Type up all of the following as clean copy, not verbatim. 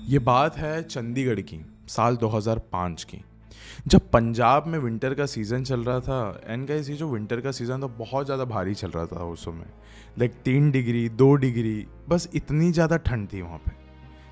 ये बात है चंडीगढ़ की, साल 2005 की, जब पंजाब में विंटर का सीज़न चल रहा था। एंड गाइस, ये जो विंटर का सीज़न था बहुत ज़्यादा भारी चल रहा था उस समय। लाइक 3 डिग्री 2 डिग्री, बस इतनी ज़्यादा ठंड थी वहाँ पे।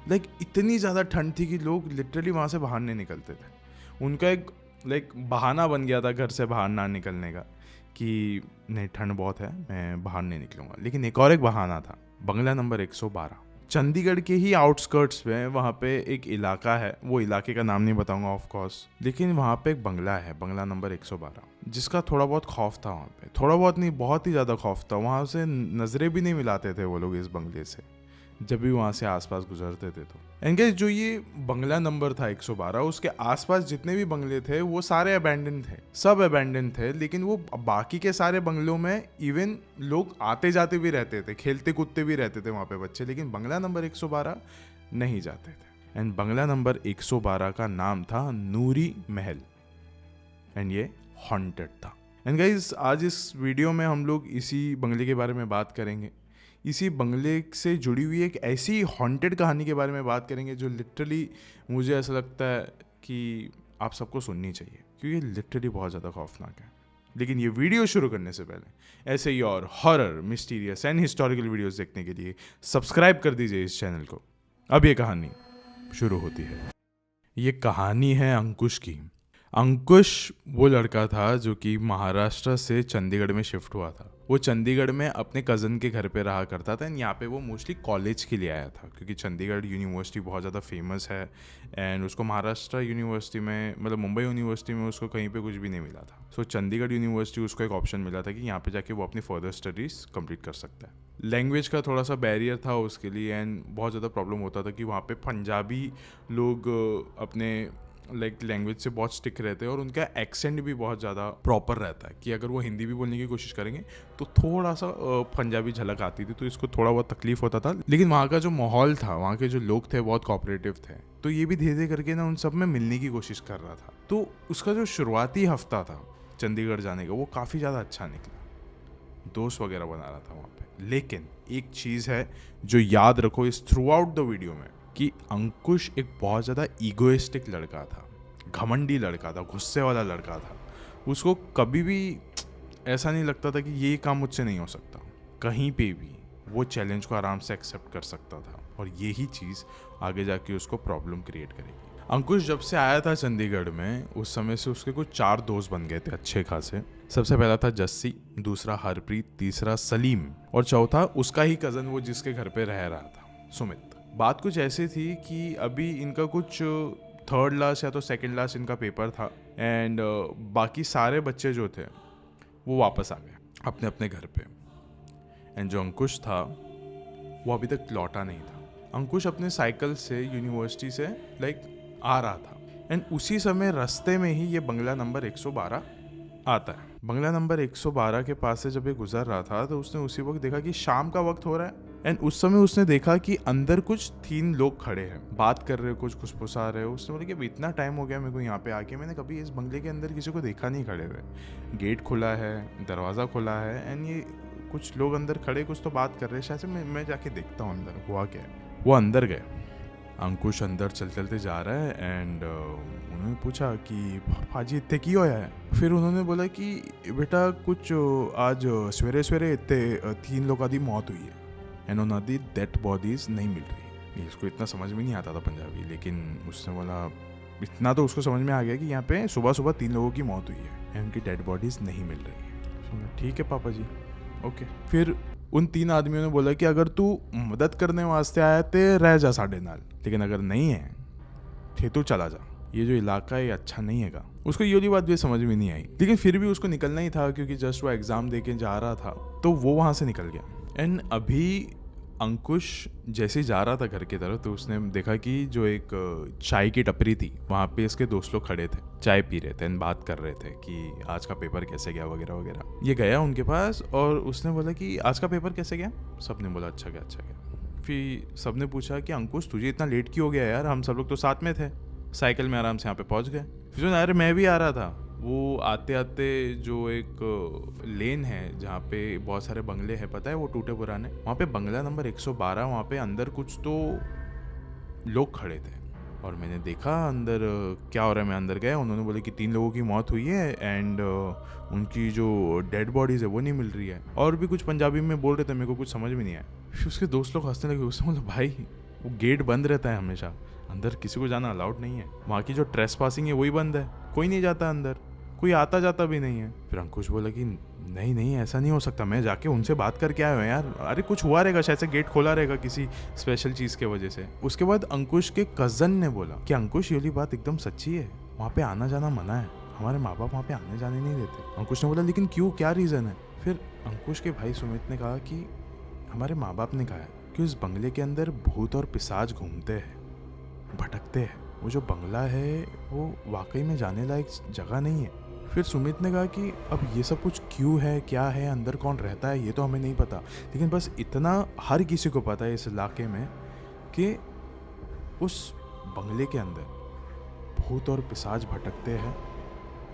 लाइक इतनी ज़्यादा ठंड थी कि लोग लिटरली वहाँ से बाहर नहीं निकलते थे। उनका एक बहाना बन गया था घर से बाहर ना निकलने का, कि नहीं ठंड बहुत है, मैं बाहर नहीं निकलूँगा। लेकिन एक और एक बहाना था, बंगला नंबर 112। चंडीगढ़ के ही आउटस्कर्ट्स में वहाँ पे एक इलाका है, वो इलाके का नाम नहीं बताऊंगा ऑफ कोर्स, लेकिन वहाँ पे एक बंगला है, बंगला नंबर 112, जिसका थोड़ा बहुत खौफ था वहाँ पे। थोड़ा बहुत नहीं, बहुत ही ज़्यादा खौफ था। वहाँ से नज़रें भी नहीं मिलाते थे वो लोग इस बंगले से, जब भी वहाँ से आसपास गुजरते थे। तो एंड गाइस, जो ये बंगला नंबर था 112, उसके आसपास जितने भी बंगले थे वो सारे अबैंडन थे, सब अबैंडन थे। लेकिन वो बाकी के सारे बंगलों में इवन लोग आते जाते भी रहते थे, खेलते कूदते भी रहते थे वहाँ पे बच्चे, लेकिन बंगला नंबर 112 नहीं जाते थे। एंड बंगला नंबर 112 का नाम था नूरी महल, एंड ये हॉन्टेड था। एंड गाइस, आज इस वीडियो में हम लोग इसी बंगले के बारे में बात करेंगे। इसी बंगले से जुड़ी हुई एक ऐसी हॉन्टेड कहानी के बारे में बात करेंगे जो लिटरली मुझे ऐसा लगता है कि आप सबको सुननी चाहिए, क्योंकि लिटरली बहुत ज़्यादा खौफनाक है। लेकिन ये वीडियो शुरू करने से पहले ऐसे ही और horror, mysterious and historical videos देखने के लिए सब्सक्राइब कर दीजिए इस चैनल को। अब ये कहानी शुरू होती है। ये कहानी है अंकुश की। अंकुश वो लड़का था जो कि महाराष्ट्र से चंडीगढ़ में शिफ्ट हुआ था। वो चंडीगढ़ में अपने कज़न के घर पे रहा करता था। एंड यहाँ पे वो मोस्टली कॉलेज के लिए आया था, क्योंकि चंडीगढ़ यूनिवर्सिटी बहुत ज़्यादा फेमस है। एंड उसको महाराष्ट्र यूनिवर्सिटी में, मतलब मुंबई यूनिवर्सिटी में उसको कहीं पे कुछ भी नहीं मिला था। सो चंडीगढ़ यूनिवर्सिटी उसको एक ऑप्शन मिला था कि यहाँ पे जाके वो अपनी फर्दर स्टडीज़ कंप्लीट कर सकता है। लैंग्वेज का थोड़ा सा बैरियर था उसके लिए, एंड बहुत ज़्यादा प्रॉब्लम होता था कि वहाँ पे पंजाबी लोग अपने लैंग्वेज से बहुत स्टिक रहते हैं, और उनका एक्सेंट भी बहुत ज़्यादा प्रॉपर रहता है कि अगर वो हिंदी भी बोलने की कोशिश करेंगे तो थोड़ा सा पंजाबी झलक आती थी, तो इसको थोड़ा बहुत तकलीफ होता था। लेकिन वहाँ का जो माहौल था, वहाँ के जो लोग थे बहुत कोऑपरेटिव थे, तो ये भी धीरे धीरे करके ना उन सब में मिलने की कोशिश कर रहा था। तो उसका जो शुरुआती हफ्ता था चंडीगढ़ जाने का, वो काफ़ी ज़्यादा अच्छा निकला। दोस्त वगैरह बना रहा था वहाँ पे। लेकिन एक चीज़ है जो याद रखो इस थ्रू आउट द वीडियो में, कि अंकुश एक बहुत ज़्यादा ईगोइस्टिक लड़का था, घमंडी लड़का था, गुस्से वाला लड़का था। उसको कभी भी ऐसा नहीं लगता था कि ये काम मुझसे नहीं हो सकता। कहीं पे भी वो चैलेंज को आराम से एक्सेप्ट कर सकता था, और यही चीज़ आगे जाके उसको प्रॉब्लम क्रिएट करेगी। अंकुश जब से आया था चंडीगढ़ में, उस समय से उसके कुछ 4 दोस्त बन गए थे अच्छे खासे। सबसे पहला था जस्सी, दूसरा हरप्रीत, तीसरा सलीम, और चौथा उसका ही कज़न, वो जिसके घर पे रह रहा था, सुमित। बात कुछ ऐसी थी कि अभी इनका कुछ 3rd लास्ट या तो 2nd लास्ट इनका पेपर था। एंड बाकी सारे बच्चे जो थे वो वापस आ गए अपने अपने घर पे। एंड जो अंकुश था वो अभी तक लौटा नहीं था। अंकुश अपने साइकिल से यूनिवर्सिटी से आ रहा था, एंड उसी समय रास्ते में ही ये बंगला नंबर 112 आता है। बंगला नंबर 112 के पास से जब ये गुजर रहा था, तो उसने उसी वक्त देखा कि शाम का वक्त हो रहा है। एंड उस समय उसने देखा कि अंदर कुछ 3 लोग खड़े हैं, बात कर रहे, कुछ फुसफुसा रहे। उसने बोला कि अब इतना टाइम हो गया मेरे को यहाँ पे आके, मैंने कभी इस बंगले के अंदर किसी को देखा नहीं खड़े हुए। गेट खुला है, दरवाज़ा खुला है, एंड ये कुछ लोग अंदर खड़े कुछ तो बात कर रहे हैं। शायद से मैं जाके देखता हूँ अंदर हुआ क्या है। वो अंदर गए। अंकुश अंदर चलते चलते जा रहा है, एंड उन्होंने पूछा कि भाजी इतने की होया है। फिर उन्होंने बोला कि बेटा कुछ आज सवेरे सवेरे इतने 3 लोगों की मौत हुई है, एंड उन्होंने दी डेड बॉडीज नहीं मिल रही। इसको इतना समझ में नहीं आता था पंजाबी, लेकिन उसने बोला, इतना तो उसको समझ में आ गया कि यहाँ पे सुबह सुबह 3 लोगों की मौत हुई है, एंड उनकी डेड बॉडीज नहीं मिल रही है। ठीक है पापा जी, ओके। फिर उन 3 आदमियों ने बोला कि अगर तू मदद करने वास्ते आया तो रह जा साढ़े नाल, लेकिन अगर नहीं है थे तो चला जा, ये जो इलाका है अच्छा नहीं हैगा। उसको ये वाली बात भी समझ में नहीं आई, लेकिन फिर भी उसको निकलना ही था, क्योंकि जस्ट वो एग्जाम दे के जा रहा था, तो वो वहाँ से निकल गया। एंड अभी अंकुश जैसे ही जा रहा था घर की तरफ, तो उसने देखा कि जो एक चाय की टपरी थी, वहाँ पे इसके दोस्त लोग खड़े थे, चाय पी रहे थे, बात कर रहे थे कि आज का पेपर कैसे गया वगैरह वगैरह। ये गया उनके पास और उसने बोला कि आज का पेपर कैसे गया। सबने बोला अच्छा गया, अच्छा गया। फिर सबने पूछा कि अंकुश तुझे इतना लेट क्यों हो गया यार, हम सब लोग तो साथ में थे, साइकिल में आराम से यहाँ पे पहुँच गए। फिर अरे मैं भी आ रहा था। वो आते आते जो एक लेन है जहाँ पे बहुत सारे बंगले हैं, पता है वो टूटे पुराने, वहाँ पे बंगला नंबर 112, वहाँ पे अंदर कुछ तो लोग खड़े थे और मैंने देखा अंदर क्या हो रहा है। मैं अंदर गया, उन्होंने बोला कि 3 लोगों की मौत हुई है एंड उनकी जो डेड बॉडीज़ है वो नहीं मिल रही है, और भी कुछ पंजाबी में बोल रहे थे, मेरे को कुछ समझ में नहीं आया। फिर उसके दोस्त लोग हंसने लगे। उसने बोला भाई वो गेट बंद रहता है हमेशा, अंदर किसी को जाना अलाउड नहीं है, वहाँ की जो ट्रेस पासिंग है वही बंद है, कोई नहीं जाता अंदर, कोई आता जाता भी नहीं है। फिर अंकुश बोला कि नहीं नहीं ऐसा नहीं हो सकता, मैं जाके उनसे बात करके आया हूँ यार, अरे कुछ हुआ रहेगा, शायद से गेट खोला रहेगा किसी स्पेशल चीज़ के वजह से। उसके बाद अंकुश के कज़न ने बोला कि अंकुश ये वाली बात एकदम सच्ची है, वहाँ पे आना जाना मना है, हमारे माँ बाप वहाँ पे आने जाने नहीं देते। अंकुश ने बोला लेकिन क्यों, क्या रीज़न है? फिर अंकुश के भाई सुमित ने कहा कि हमारे माँ बाप ने कहा है कि उस बंगले के अंदर भूत और पिशाच घूमते हैं, भटकते हैं, वो जो बंगला है वो वाकई में जाने लायक जगह नहीं है। फिर सुमित ने कहा कि अब ये सब कुछ क्यों है, क्या है, अंदर कौन रहता है, ये तो हमें नहीं पता, लेकिन बस इतना हर किसी को पता है इस इलाके में कि उस बंगले के अंदर भूत और पिशाच भटकते हैं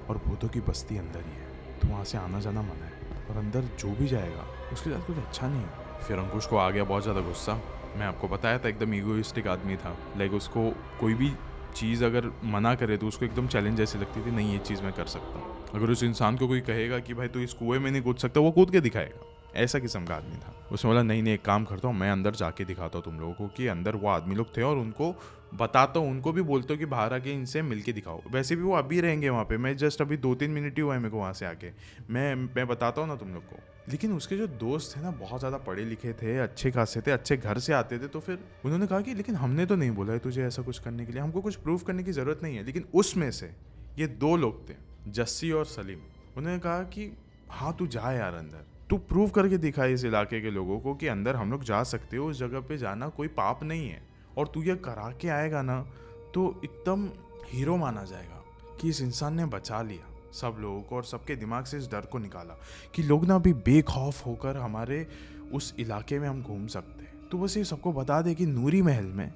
और भूतों की बस्ती अंदर ही है, तो वहाँ से आना जाना मना है और अंदर जो भी जाएगा उसके साथ कुछ अच्छा नहीं है। फिर अंकुश को आ गया बहुत ज़्यादा गुस्सा। मैं आपको बताया था एकदम ईगोइस्टिक आदमी था, लाइक उसको कोई भी चीज़ अगर मना करे तो उसको एकदम चैलेंज जैसी लगती थी, नहीं ये चीज़ मैं कर सकता हूँ। अगर उस इंसान को कोई कहेगा कि भाई तू इस कुएं में नहीं कूद सकता, वो कूद के दिखाएगा, ऐसा किस्म का आदमी था। उसने बोला नहीं नहीं एक काम करता हूँ, मैं अंदर जाके दिखाता हूँ तुम लोगों को कि अंदर वो आदमी लोग थे, और उनको बताता हूँ, उनको भी बोलता हूँ कि बाहर आके इनसे मिल के दिखाओ। वैसे भी वो अभी रहेंगे वहाँ पे, मैं जस्ट अभी 2-3 मिनट ही हुआ है मेरे को वहाँ से आके, मैं बताता हूँ ना तुम लोग को। लेकिन उसके जो दोस्त थे ना बहुत ज़्यादा पढ़े लिखे थे, अच्छे खासे थे, अच्छे घर से आते थे, तो फिर उन्होंने कहा कि लेकिन हमने तो नहीं बोला है तुझे ऐसा कुछ करने के लिए, हमको कुछ प्रूव करने की ज़रूरत नहीं है। लेकिन उसमें से ये 2 लोग थे, जस्सी और सलीम, उन्होंने कहा कि हाँ तू जा यार अंदर, तू प्रूव करके दिखा इस इलाके के लोगों को कि अंदर हम लोग जा सकते हो, उस जगह पे जाना कोई पाप नहीं है, और तू ये करा के आएगा ना तो एकदम हीरो माना जाएगा कि इस इंसान ने बचा लिया सब लोगों को और सबके दिमाग से इस डर को निकाला कि लोग ना अभी बेखौफ होकर हमारे उस इलाके में हम घूम सकते हैं। तो बस ये सबको बता दे कि नूरी महल में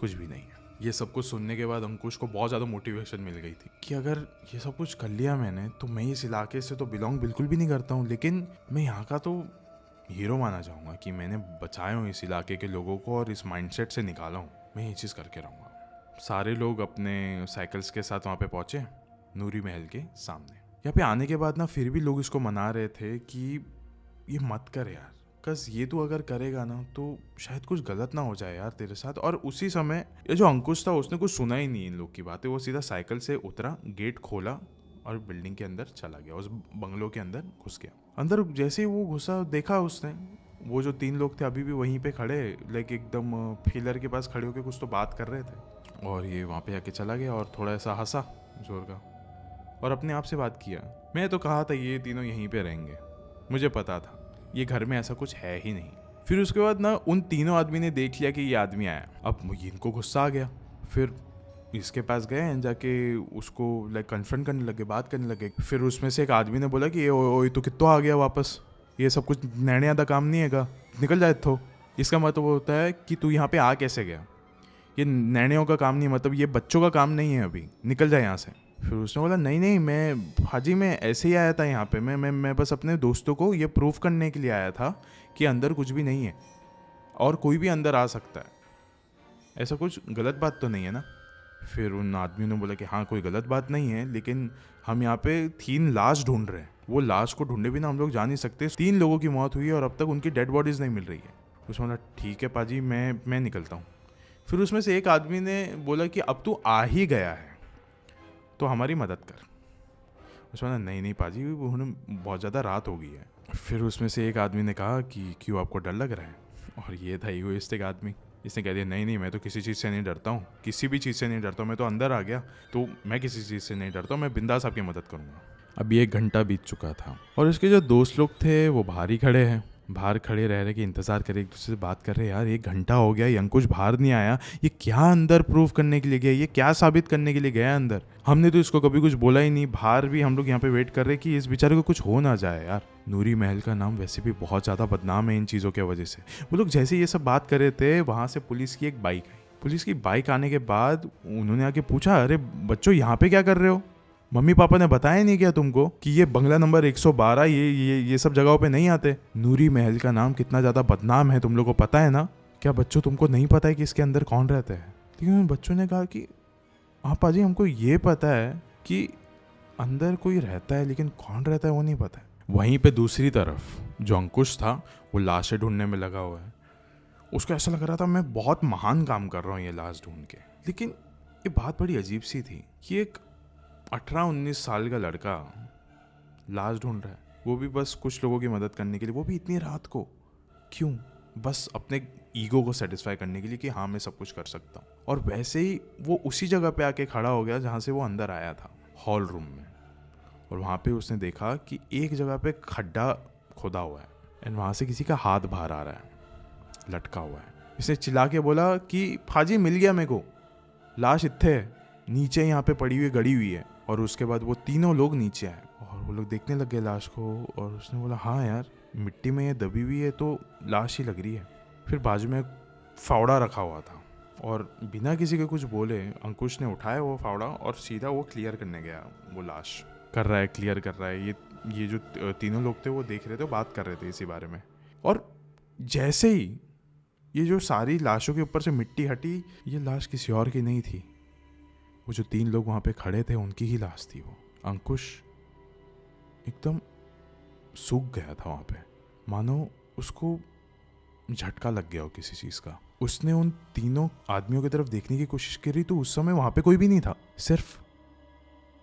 कुछ भी नहीं है। ये सब कुछ सुनने के बाद अंकुश को बहुत ज़्यादा मोटिवेशन मिल गई थी कि अगर ये सब कुछ कर लिया मैंने तो मैं इस इलाके से तो बिलोंग बिल्कुल भी नहीं करता हूँ, लेकिन मैं यहाँ का तो हीरो माना जाऊँगा कि मैंने बचाया हूँ इस इलाके के लोगों को और इस माइंडसेट से निकाला हूँ, मैं ये चीज़ करके रहूँगा। सारे लोग अपने साइकिल्स के साथ वहाँ पे पहुँचे नूरी महल के सामने। यहाँ पे आने के बाद ना फिर भी लोग इसको मना रहे थे कि ये मत कर यार, कस ये तू अगर करेगा ना तो शायद कुछ गलत ना हो जाए यार तेरे साथ। और उसी समय ये जो अंकुश था उसने कुछ सुना ही नहीं इन लोग की बातें, वो सीधा साइकिल से उतरा, गेट खोला और बिल्डिंग के अंदर चला गया, उस बंगलों के अंदर घुस गया। अंदर जैसे ही वो घुसा देखा उसने वो जो 3 लोग थे अभी भी वहीं पे खड़े, लाइक एकदम पिलर के पास खड़े होकर कुछ तो बात कर रहे थे, और ये वहाँ पे आके चला गया और थोड़ा सा हंसा जोर का और अपने आप से बात किया, मैं तो कहा था ये तीनों यहीं पे रहेंगे, मुझे पता था ये घर में ऐसा कुछ है ही नहीं। फिर उसके बाद ना उन तीनों आदमी ने देख लिया कि ये आदमी आया, अब इनको गुस्सा आ गया, फिर इसके पास गए एंड जाके उसको लाइक कन्फ्रंट करने लगे, बात करने लगे। फिर उसमें से एक आदमी ने बोला कि ओ तो कितो आ गया वापस, ये सब कुछ नैने आधा काम नहीं हैगा, निकल जाए तो। इसका मतलब होता है कि तू यहाँ पे आ कैसे गया, ये नैनेयों का काम नहीं, मतलब ये बच्चों का काम नहीं है, अभी निकल जाए यहाँ से। फिर उसने बोला नहीं नहीं मैं हाजी मैं ऐसे ही आया था यहाँ पे, मैं बस अपने दोस्तों को ये प्रूफ करने के लिए आया था कि अंदर कुछ भी नहीं है और कोई भी अंदर आ सकता है, ऐसा कुछ गलत बात तो नहीं है ना। फिर उन आदमियों ने बोला कि हाँ कोई गलत बात नहीं है, लेकिन हम यहाँ पे 3 लाश ढूंढ रहे हैं, वो लाश को ढूंढे बिना हम लोग जा नहीं सकते। 3 लोगों की मौत हुई है और अब तक उनकी डेड बॉडीज़ नहीं मिल रही है। उसने बोला ठीक है पाजी मैं निकलता हूँ। फिर उसमें से एक आदमी ने बोला कि अब तू आ ही गया है तो हमारी मदद कर। उसने बोला नहीं नहीं पाजी उन्हें बहुत ज़्यादा रात हो गई है। फिर उसमें से एक आदमी ने कहा कि क्यों आपको डर लग रहा है, और ये था ईगोइस्टिक आदमी, इसने कह दिया नहीं नहीं मैं तो किसी चीज़ से नहीं डरता हूँ, किसी भी चीज़ से नहीं डरता हूँ, मैं तो अंदर आ गया तो मैं किसी चीज़ से नहीं डरता हूँ, मैं बिंदास आपकी मदद करूँगा। अभी 1 घंटा बीत चुका था और इसके जो दोस्त लोग थे वो बाहर ही खड़े हैं, बाहर खड़े रह रहे कि इंतज़ार करे, एक दूसरे से बात कर रहे यार 1 घंटा हो गया, ये अंकुश बाहर नहीं आया, ये क्या अंदर प्रूफ करने के लिए गया, ये क्या साबित करने के लिए गया अंदर, हमने तो इसको कभी कुछ बोला ही नहीं, बाहर भी हम लोग यहाँ पे वेट कर रहे कि इस बेचारे को कुछ हो ना जाए यार। नूरी महल का नाम वैसे भी बहुत ज़्यादा बदनाम है इन चीज़ों की वजह से। वो लोग जैसे ये सब बात कर रहे थे वहाँ से पुलिस की एक बाइक आई। पुलिस की बाइक आने के बाद उन्होंने आके पूछा अरे बच्चों यहाँ पे क्या कर रहे हो, मम्मी पापा ने बताया नहीं क्या तुमको कि ये बंगला नंबर 112 ये सब जगहों पे नहीं आते। नूरी महल का नाम कितना ज़्यादा बदनाम है तुम लोग को पता है ना, क्या बच्चों तुमको नहीं पता है कि इसके अंदर कौन रहता है? लेकिन उन बच्चों ने कहा कि हाँ पाजी, हमको ये पता है कि अंदर कोई रहता है, लेकिन कौन रहता है वो नहीं पता है। वहीं पे दूसरी तरफ जो अंकुश था वो लाशें ढूंढने में लगा हुआ है। उसको ऐसा लग रहा था मैं बहुत महान काम कर रहा हूँ ये लाश ढूंढ के। लेकिन ये बात बड़ी अजीब सी थी कि एक 18-19 साल का लड़का लाश ढूंढ रहा है, वो भी बस कुछ लोगों की मदद करने के लिए, वो भी इतनी रात को। क्यों? बस अपने ईगो को सेटिस्फाई करने के लिए कि हाँ मैं सब कुछ कर सकता हूँ। और वैसे ही वो उसी जगह पे आके खड़ा हो गया जहाँ से वो अंदर आया था, हॉल रूम में। और वहाँ पे उसने देखा कि एक जगह पे खड्डा खोदा हुआ है एंड वहाँ से किसी का हाथ बाहर आ रहा है, लटका हुआ है। इसने चिल्ला के बोला कि फाजी मिल गया मेरे को, लाश इत्थे है, नीचे यहाँ पे पड़ी हुई गड़ी हुई है। और उसके बाद वो तीनों लोग नीचे आए और वो लोग देखने लग गए लाश को। और उसने बोला हाँ यार, मिट्टी में ये दबी हुई है तो लाश ही लग रही है। फिर बाजू में फावड़ा रखा हुआ था और बिना किसी के कुछ बोले अंकुश ने उठाया वो फावड़ा और सीधा वो क्लियर करने गया। वो लाश कर रहा है, क्लियर कर रहा है। ये जो तीनों लोग थे वो देख रहे थे, बात कर रहे थे इसी बारे में। और जैसे ही ये जो सारी लाशों के ऊपर से मिट्टी हटी, ये लाश किसी और की नहीं थी। वो जो 3 लोग वहाँ पे खड़े थे उनकी ही लाश थी वो। अंकुश एकदम सूख गया था वहाँ पे, मानो उसको झटका लग गया हो किसी चीज़ का। उसने उन तीनों आदमियों की तरफ देखने की कोशिश करी तो उस समय वहाँ पे कोई भी नहीं था, सिर्फ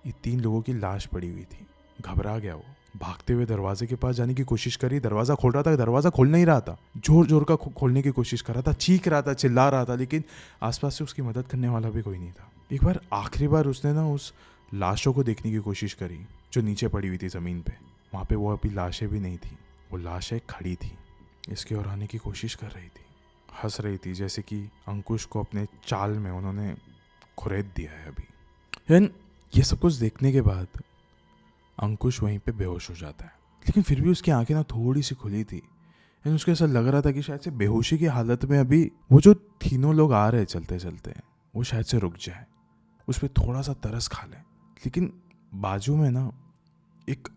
ये 3 लोगों की लाश पड़ी हुई थी। घबरा गया वो, भागते हुए दरवाजे के पास जाने की कोशिश करी। दरवाज़ा खोल रहा था, दरवाज़ा खोल नहीं रहा था। जोर जोर का खोलने की कोशिश कर रहा था, चीख रहा था, चिल्ला रहा था, लेकिन आसपास से उसकी मदद करने वाला भी कोई नहीं था। एक बार आखिरी बार उसने ना उस लाशों को देखने की कोशिश करी जो नीचे पड़ी हुई थी ज़मीन पे। वहाँ पे वो अभी लाशें भी नहीं थी, वो लाशें खड़ी थी, इसकी ओर आने की कोशिश कर रही थी, हंस रही थी, जैसे कि अंकुश को अपने चाल में उन्होंने खुरेद दिया है अभी। एंड ये सब कुछ देखने के बाद अंकुश वहीं पे बेहोश हो जाता है। लेकिन फिर भी उसकी आंखें ना थोड़ी सी खुली थी एंड उसको ऐसा लग रहा था कि शायद से बेहोशी की हालत में अभी वो जो तीनों लोग आ रहे चलते चलते वो शायद से रुक जाए, उस पर थोड़ा सा तरस खा ले। लेकिन बाजू में ना एक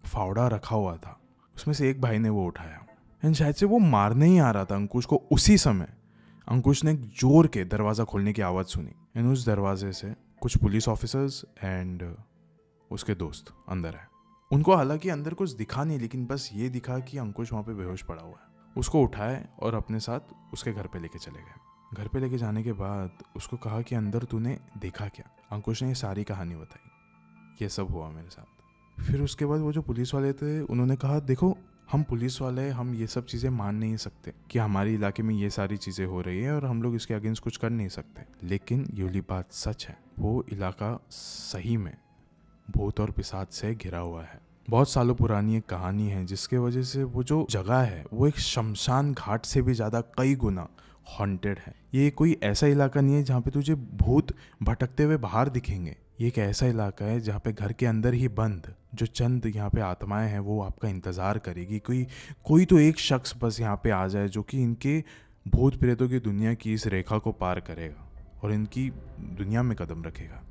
फावड़ा रखा हुआ था, उसमें से एक भाई ने वो उठाया एंड शायद से वो मारने ही आ रहा था अंकुश को। उसी समय अंकुश ने जोर के दरवाज़ा खोलने की आवाज़ सुनी एंड उस दरवाजे से कुछ पुलिस ऑफिसर्स एंड उसके दोस्त अंदर है। उनको हालांकि अंदर कुछ दिखा नहीं, लेकिन बस ये दिखा कि अंकुश वहाँ पे बेहोश पड़ा हुआ है। उसको उठाए और अपने साथ उसके घर पे लेके चले गए। घर पे लेके जाने के बाद उसको कहा कि अंदर तूने देखा क्या? अंकुश ने ये सारी कहानी बताई, ये सब हुआ मेरे साथ। फिर उसके बाद वो जो पुलिस वाले थे उन्होंने कहा देखो हम पुलिस वाले, हम ये सब चीज़ें मान नहीं सकते कि हमारे इलाके में ये सारी चीज़ें हो रही है और हम लोग इसके अगेंस्ट कुछ कर नहीं सकते, लेकिन ये वाली बात सच है, वो इलाका सही में भूत और पिशाच से घिरा हुआ है। बहुत सालों पुरानी एक कहानी है जिसके वजह से वो जो जगह है वो एक शमशान घाट से भी ज़्यादा कई गुना हॉन्टेड है। ये कोई ऐसा इलाका नहीं है जहाँ पे तुझे भूत भटकते हुए बाहर दिखेंगे। ये एक ऐसा इलाका है जहाँ पे घर के अंदर ही बंद जो चंद यहाँ पे आत्माएं हैं वो आपका इंतज़ार करेगी। कोई तो एक शख्स बस यहाँ पे आ जाए जो कि इनके भूत प्रेतों की दुनिया की इस रेखा को पार करेगा और इनकी दुनिया में कदम रखेगा,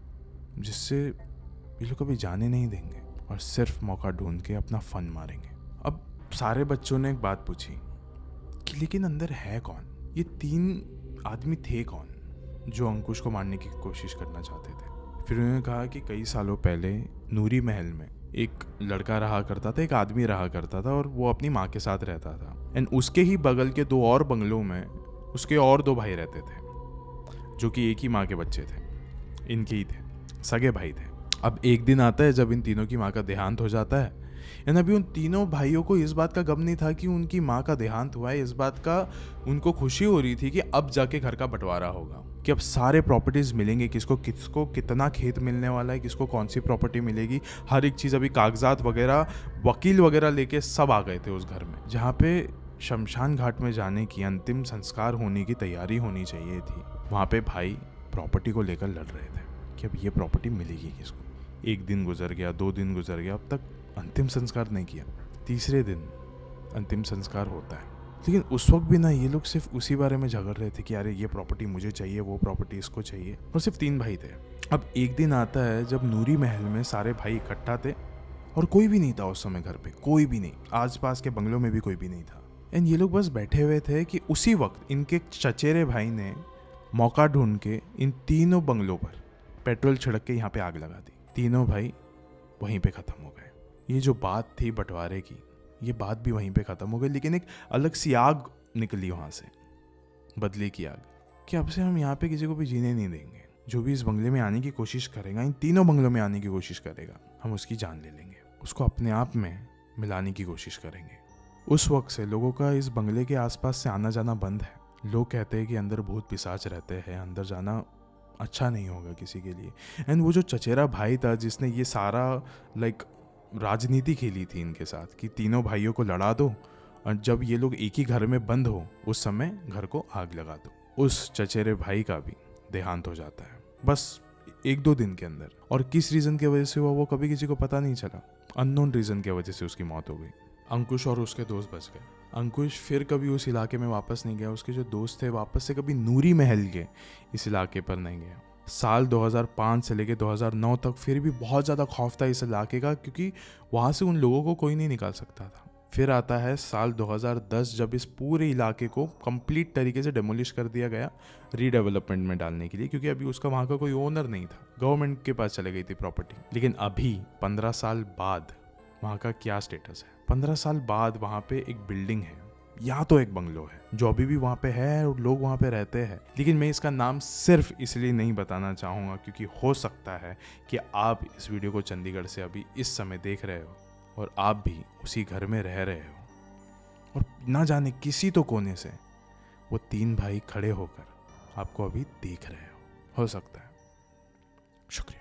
जिससे ये लोग कभी जाने नहीं देंगे और सिर्फ मौका ढूंढ के अपना फन मारेंगे। अब सारे बच्चों ने एक बात पूछी कि लेकिन अंदर है कौन? ये 3 आदमी थे कौन जो अंकुश को मारने की कोशिश करना चाहते थे? फिर उन्होंने कहा कि कई सालों पहले नूरी महल में एक लड़का रहा करता था, एक आदमी रहा करता था और वो अपनी माँ के साथ रहता था एंड उसके ही बगल के 2 और बंगलों में उसके और 2 भाई रहते थे जो कि एक ही माँ के बच्चे थे, इनके ही थे, सगे भाई थे। अब एक दिन आता है जब इन तीनों की माँ का देहांत हो जाता है एंड अभी उन तीनों भाइयों को इस बात का गम नहीं था कि उनकी माँ का देहांत हुआ है। इस बात का उनको खुशी हो रही थी कि अब जाके घर का बंटवारा होगा, कि अब सारे प्रॉपर्टीज मिलेंगे, किसको कितना खेत मिलने वाला है, किसको कौन सी प्रॉपर्टी मिलेगी, हर एक चीज़। अभी कागजात वगैरह, वकील वगैरह लेके सब आ गए थे उस घर में जहाँ पे शमशान घाट में जाने की अंतिम संस्कार होने की तैयारी होनी चाहिए थी। वहाँ पे भाई प्रॉपर्टी को लेकर लड़ रहे थे कि अब ये प्रॉपर्टी मिलेगी किसको। 1 दिन गुजर गया, 2 दिन गुजर गया, अब तक अंतिम संस्कार नहीं किया। तीसरे दिन अंतिम संस्कार होता है, लेकिन उस वक्त भी ना ये लोग सिर्फ उसी बारे में झगड़ रहे थे कि अरे ये प्रॉपर्टी मुझे चाहिए, वो प्रॉपर्टी इसको चाहिए, और सिर्फ 3 भाई थे। अब एक दिन आता है जब नूरी महल में सारे भाई इकट्ठा थे और कोई भी नहीं था उस समय घर पे, कोई भी नहीं, आसपास के बंगलों में भी कोई भी नहीं था। एंड ये लोग बस बैठे हुए थे कि उसी वक्त इनके चचेरे भाई ने मौका ढूंढ के इन तीनों बंगलों पर पेट्रोल छिड़क के यहाँ पे आग लगा दी। तीनों भाई वहीं पे ख़त्म हो गए। ये जो बात थी बंटवारे की, ये बात भी वहीं पे ख़त्म हो गई, लेकिन एक अलग सी आग निकली वहाँ से, बदले की आग, कि अब से हम यहाँ पे किसी को भी जीने नहीं देंगे। जो भी इस बंगले में आने की कोशिश करेगा, इन तीनों बंगलों में आने की कोशिश करेगा, हम उसकी जान ले लेंगे, उसको अपने आप में मिलाने की कोशिश करेंगे। उस वक्त से लोगों का इस बंगले के आसपास से आना जाना बंद है। लोग कहते हैं कि अंदर भूत पिशाच रहते हैं, अंदर जाना अच्छा नहीं होगा किसी के लिए। एंड वो जो चचेरा भाई था जिसने ये सारा राजनीति खेली थी इनके साथ कि तीनों भाइयों को लड़ा दो और जब ये लोग एक ही घर में बंद हो उस समय घर को आग लगा दो, उस चचेरे भाई का भी देहांत हो जाता है बस 1-2 दिन के अंदर। और किस रीज़न की वजह से हुआ वो कभी किसी को पता नहीं चला। अननोन रीज़न की वजह से उसकी मौत हो गई। अंकुश और उसके दोस्त बच गए। अंकुश फिर कभी उस इलाके में वापस नहीं गया। उसके जो दोस्त थे वापस से कभी नूरी महल के इस इलाके पर नहीं गया। साल 2005 से लेके 2009 तक फिर भी बहुत ज़्यादा खौफ था इस इलाके का, क्योंकि वहाँ से उन लोगों को कोई नहीं निकाल सकता था। फिर आता है साल 2010 जब इस पूरे इलाके को कंप्लीट तरीके से डेमोलिश कर दिया गया रीडेवलपमेंट में डालने के लिए, क्योंकि अभी उसका वहाँ का कोई ओनर नहीं था, गवर्नमेंट के पास चले गई थी प्रॉपर्टी। लेकिन अभी 15 साल बाद वहाँ का क्या स्टेटस है? 15 साल बाद वहाँ पे एक बिल्डिंग है या तो एक बंगलो है जो अभी भी वहाँ पे है और लोग वहाँ पे रहते हैं। लेकिन मैं इसका नाम सिर्फ इसलिए नहीं बताना चाहूँगा क्योंकि हो सकता है कि आप इस वीडियो को चंडीगढ़ से अभी इस समय देख रहे हो और आप भी उसी घर में रह रहे हो और ना जाने किसी तो कोने से वो 3 भाई खड़े होकर आपको अभी देख रहे हो सकता है। शुक्रिया।